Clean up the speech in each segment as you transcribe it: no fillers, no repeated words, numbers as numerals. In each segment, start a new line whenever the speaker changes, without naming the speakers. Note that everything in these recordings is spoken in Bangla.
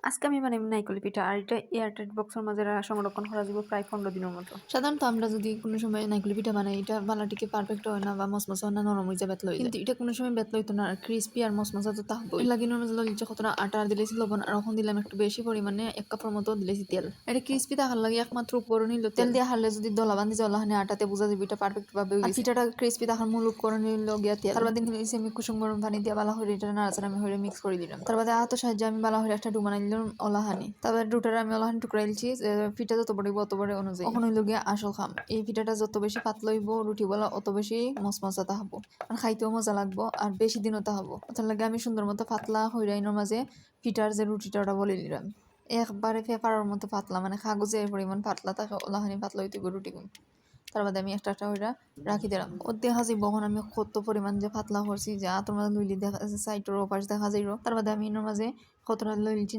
আজকে আমি বানাইব নাইকল পিঠা আর এটা এয়ারটাইট বক্সের মাঝে সংরক্ষণ করা যাব প্রায় 15 দিনের মতো।
সাধারণত আমরা যদি কোনো সময় নাইকুলি পিঠা বানাই এটা বালাটিকে পারফেক্ট হয় না বা মসমসা হয় না, নরম হয়ে যায়, বেতলা হয়ে যায়। কিন্তু এটা কোনো সময় বেতলা হইতো না, আর ক্রিস্পি আর মসমসা তো থাকবোই। এর লাগে নরমাল লিচে কতটা আটা আর দিলেছি লবণ, আর এখন দিলাম একটু বেশি পরিমাণে 1 কাপের মতো দিলেছি তেল। এটা ক্রিস্পি থাকার লাগে একমাত্র উপকরণ হইল তেল। দিয়ে হারলে যদি দলা বান্ধি জলাহানে আটাতে বোঝা যাবে এটা পারফেক্ট ভাবে হয়ে গেছে। পিঠাটা ক্রিস্পি থাকার মূল উপকরণ হইল গিয়া তেল। তারপর দিন আমি কুসুম গরম পানি দিয়ে বালা হয়ে এটা নাড়াচাড়া আমি হয়ে মিক্স করে দিলাম। তারপরে হাত সাহায্যে আমি বালা হয়ে একটা ডু বানাই দিলাম ওলাহানি। তারপরে ডুটারে আমি ওলাহানি টুকরা দিচ্ছি, পিঠা যত বড় অত বড় অনুযায়ী। এখন হইল গিয়া আসল খাম। এই পিঠাটা যত বেশি পাতলা হইব রুটি বলা অত বেশি মচমচাতা হবো, আর খাইতেও মজা লাগবো, আর বেশি দিনও তা হবো। তার লাগে আমি সুন্দর মতো পাতলা হইরাইনোর মাঝে পিঠার যে রুটিটা ওটা বলে দিলাম। একবারে পেপারের মতো পাতলা, মানে কাগজের পরিমাণ পাতলা থাকে, ওলাহানি পাতলা হইতে রুটিগুলো। তার বাদে আমি একটা হইরা রাখি দিলাম। ও দেখা যাইব এখন আমি কত পরিমাণ যে পাতলা করছি, যা তোমার লইলি দেখা সাইডের ওপাশ দেখা যাইব। তার বাদে আমি এর মাঝে কতটা লইলছি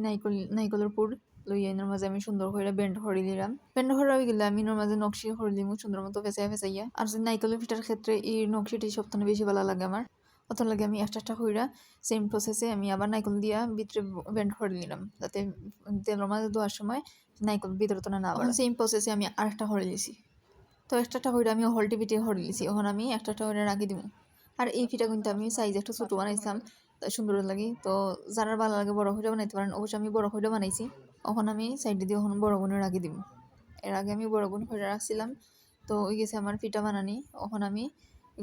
নাইকলের পুর লইয়া এর মাঝে আমি সুন্দর করে বেন্ড করে দিলাম। বেন্ড করা হয়ে গেলে আমি এর মাঝে নকশি করে দিমু সুন্দর মতো ফেসাইয়া। আর যে নাইকলের পিঠার ক্ষেত্রে এই নকশিটি সবথেকে বেশি ভালো লাগে আমার। অত লাগে আমি একটা হইরা সেম প্রসেসে আমি আবার নাইকল দিয়া ভিতরে বেন্ড করে নিলাম, যাতে তেলের মাঝে দেওয়ার সময় নাইকল ভিতরে তো না বাড়ে। সেম প্রসেসে আমি আরেকটা করে দিয়েছি। তো একটা হইরা আমি হলটি পিঠে হরে দিয়েছি, এখন আমি একটা হইরা রাখি দিব। আর এই পিঠা কিন্তু আমি সাইজ একটা ছোটো বানাইছিলাম, সুন্দর লাগে। তো যারা ভালো লাগে বড় হইরা বানাইতে পারেন, অবশ্যই আমি বড় হইরা বানাইছি। এখন আমি সাইডে দিয়ে এখন বড় গুণে রাখি দিব। এর আগে আমি বড় গুণ হইরা রাখছিলাম, তো ওই গেছে আমার পিঠা বানানি। এখন আমি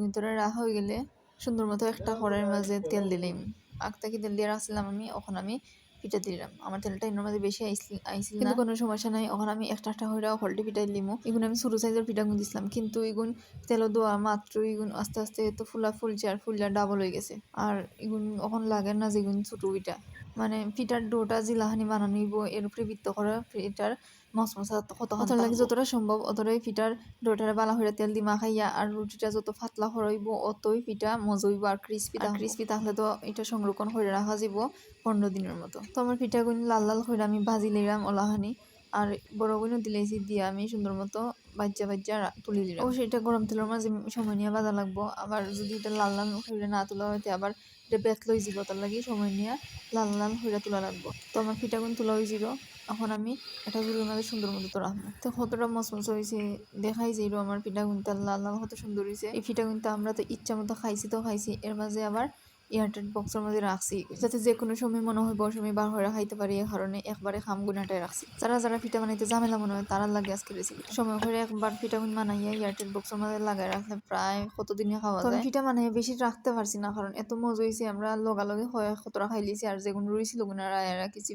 ভিতরে রাখা হয়ে গেলে সুন্দর মতো একটা কড়াইয়ের মাঝে তেল দিলাম। আগ থেকে তেল দিয়ে রাখছিলাম আমি, এখন আমি পিঠা দিলাম। আমার তেলটা এর মাঝে বেশি আইছিল কিন্তু কোনো সমস্যা নাই। এখন আমি একটা হইরা হলটি পিঠা দিলাম। এগুন আমি ছোটো সাইজের পিঠা গুণ দিছিলাম, কিন্তু এগুন তেল দেওয়া মাত্র এগুন আস্তে আস্তে তো ফুলছে, আর ফুলটা ডাবল হয়ে গেছে। আর এগুন এখন লাগে না যেগুন ছোটো পিঠা, মানে পিঠার ডোটা জিলাহানি বানানো হইব এর উপরে বৃত্ত করা পিঠার মচমচা কত লাগে যতটা সম্ভব অতটাই পিঠার ডোটারে বালা হইরা তেল দি মাখাইয়া, আর রুটিটা যত পাতলা হইব অতই পিঠা মজা হইব আর ক্রিস্পি থাকলে তো এটা সংরক্ষণ করে রাখা যাব 15 দিনের মতো। তো আমার পিঠাগুলো লাল লাল করে আমি ভাজি নিলাম ওলাহানি, আর বড় গুলো দিলেছি দিয়ে আমি সুন্দর মতো বাজ্যা তুলে দিলাম। অবশ্যই এটা গরম তেলের মাঝে সময় নিয়ে ভাজা লাগবো। আবার যদি এটা লাল লাল হইলে না তোলা হইতে আবার এটা বেতল হয়ে যাব, তার লাগে সময় নিয়ে লাল লাল হইরা তোলা লাগবো। তো আমার পিঠাগুলো তোলা হয়ে যাব। এখন আমি একটা চুলের মাঝে সুন্দর মতো তো রাখবো। তো কতটা মচমচ হয়েছে দেখাই যাইল আমার পিঠাগুলো লাল লাল কত সুন্দর হয়েছে। এই পিঠাগুলো আমরা তো ইচ্ছা মতো খাইছি, এর মাঝে আবার এয়ারটাইট বক্সের মধ্যে রাখছি, যাতে যে কোনো সময় মনে হয় বড় সময় বার হয়ে খাইতে পারি। এই কারণে একবারে গুনাটাই রাখছি। যারা পিঠা বানাইতে ঝামেলা মনে হয় তারা লাগে আজকে রেসিপি সময় করে একবার পিঠাগুন বানাইয়া এয়ারটাইট বক্সের মধ্যে লাগাই রাখলে প্রায় কতদিনে খাওয়া যায়। পিঠা বানাইয়া বেশি রাখতে পারছি না, কারণ এত মজা হয়েছে, আমরা লগালগে কতটা খাইলিছি, আর যেগুলো রয়েছিল ওগুলো রাখা কিছু